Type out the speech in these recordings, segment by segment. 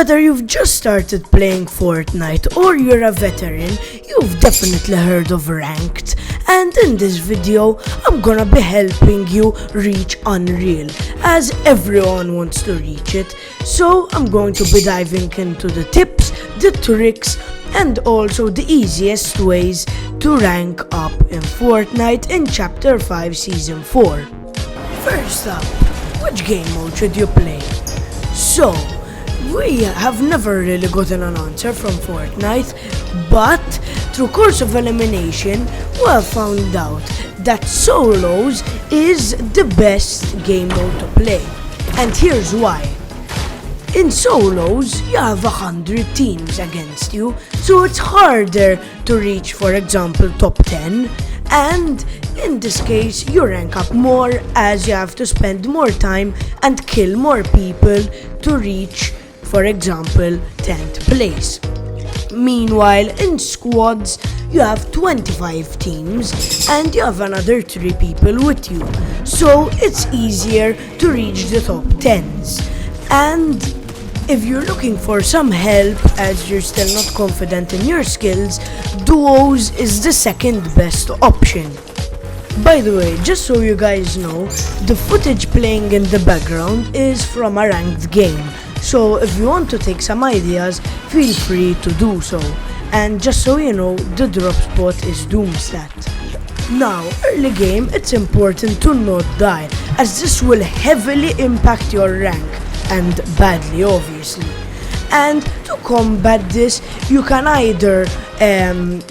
Whether you've just started playing Fortnite or you're a veteran, you've definitely heard of Ranked. And in this video, I'm gonna be helping you reach Unreal, as everyone wants to reach it. So I'm going to be diving into the tips, the tricks, and also the easiest ways to rank up in Fortnite in Chapter 5 Season 4. First up, which game mode should you play? So, we have never really gotten an answer from Fortnite, but through course of elimination, we have found out that solos is the best game mode to play. And here's why. In solos, you have 100 teams against you, so it's harder to reach, for example, top 10. And in this case, you rank up more as you have to spend more time and kill more people to reach, for example, 10th place. Meanwhile, in squads, you have 25 teams and you have another 3 people with you. So it's easier to reach the top 10s. And if you're looking for some help as you're still not confident in your skills, duos is the second best option. By the way, just so you guys know, the footage playing in the background is from a ranked game. So if you want to take some ideas, feel free to do so. And just so you know, the drop spot is Doomstat. Now, early game, it's important to not die, as this will heavily impact your rank, and badly obviously. And to combat this, you can either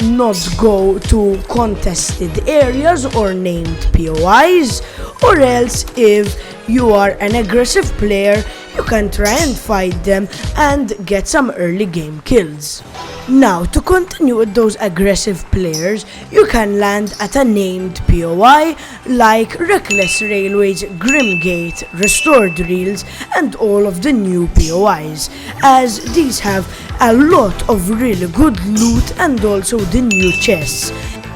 not go to contested areas or named POIs, or else if you are an aggressive player, you can try and fight them and get some early game kills. Now, to continue with those aggressive players, you can land at a named POI like Reckless Railways, Grimgate, Restored Reels, and all of the new POIs, as these have a lot of really good loot and also the new chests.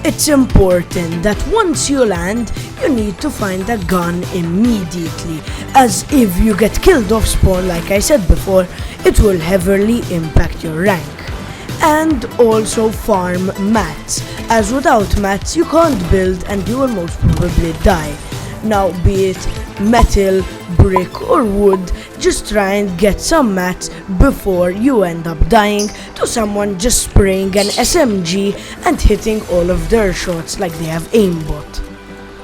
It's important that once you land, you need to find a gun immediately, as if you get killed off spawn, like I said before, it will heavily impact your rank. And also farm mats, as without mats you can't build and you will most probably die. Now, be it metal, brick or wood, just try and get some mats before you end up dying to someone just spraying an SMG and hitting all of their shots like they have aimbot.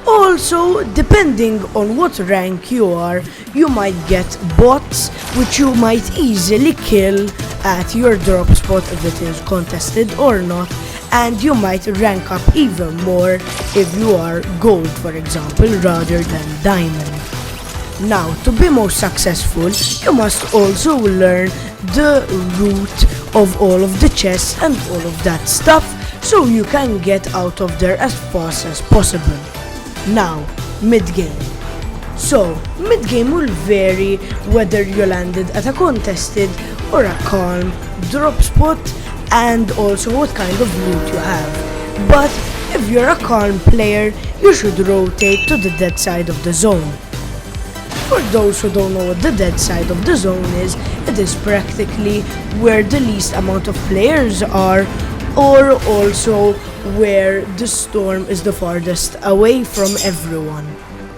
Also, depending on what rank you are, you might get bots which you might easily kill at your drop spot if it is contested or not, and you might rank up even more if you are gold, for example, rather than diamond. Now, to be most successful, you must also learn the route of all of the chests and all of that stuff, so you can get out of there as fast as possible. Now, mid-game. So, mid-game will vary whether you landed at a contested or a calm drop spot, and also what kind of loot you have. But if you're a calm player, you should rotate to the dead side of the zone. For those who don't know what the dead side of the zone is, it is practically where the least amount of players are, or also where the storm is the farthest away from everyone.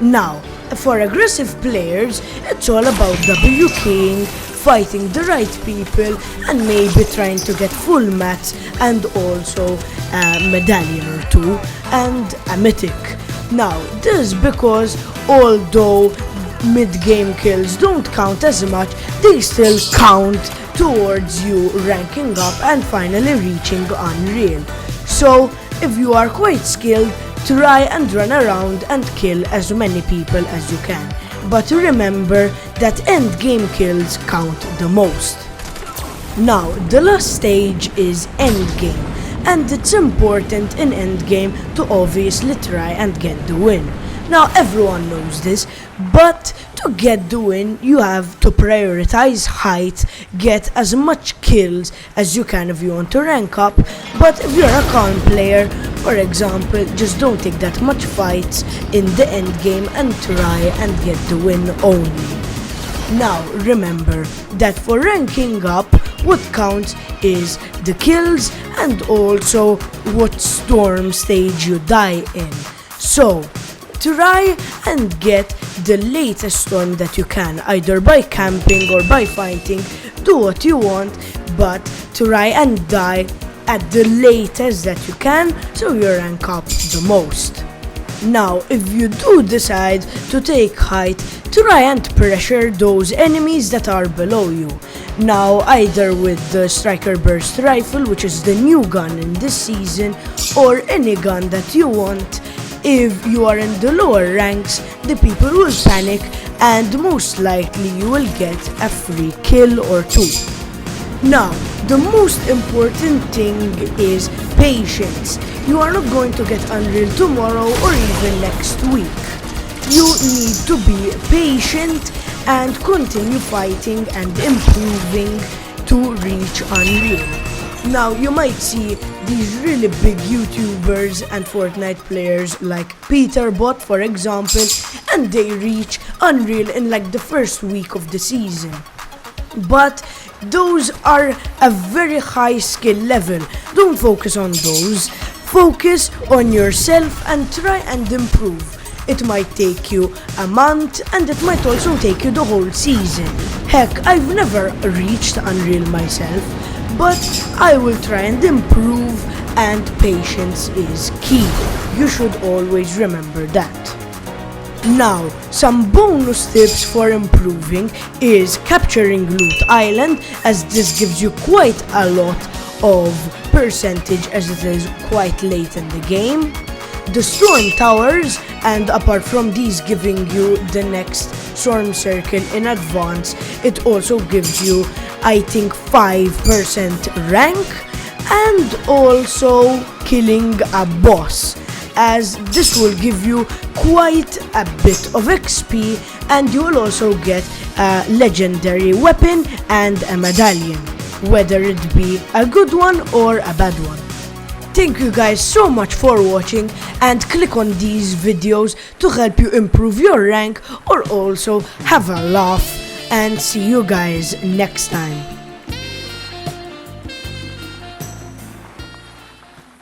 Now, for aggressive players, it's all about WKing, fighting the right people, and maybe trying to get full mats and also a medallion or 2 and a mythic. Now, this is because although mid-game kills don't count as much, they still count towards you ranking up and finally reaching Unreal. So, if you are quite skilled, try and run around and kill as many people as you can. But remember that end game kills count the most. Now, the last stage is end game, and it's important in end game to obviously try and get the win. Now, everyone knows this, but to get the win, you have to prioritize height, get as much kills as you can if you want to rank up, but if you're a calm player, for example, just don't take that much fights in the end game and try and get the win only. Now remember that for ranking up, what counts is the kills and also what storm stage you die in. So try and get the latest storm that you can, either by camping or by fighting. Do what you want, but try and die at the latest that you can so you rank up the most. Now, if you do decide to take height, try and pressure those enemies that are below you. Now, either with the Striker Burst Rifle, which is the new gun in this season, or any gun that you want. If you are in the lower ranks, the people will panic and most likely you will get a free kill or two. Now, the most important thing is patience. You are not going to get Unreal tomorrow or even next week. You need to be patient and continue fighting and improving to reach Unreal. Now, you might see these really big YouTubers and Fortnite players like Peterbot, for example, and they reach Unreal in like the first week of the season. But those are a very high skill level. Don't focus on those. Focus on yourself and try and improve. It might take you a month and it might also take you the whole season. Heck, I've never reached Unreal myself, but I will try and improve, and patience is key. You should always remember that. Now, some bonus tips for improving is capturing Loot Island, as this gives you quite a lot of percentage as it is quite late in the game. The Storm Towers, and apart from these giving you the next Storm Circle in advance, it also gives you, I think, 5% rank, and also killing a boss, as this will give you quite a bit of XP, and you will also get a legendary weapon and a medallion, whether it be a good one or a bad one. Thank you guys so much for watching, and click on these videos to help you improve your rank or also have a laugh, and see you guys next time.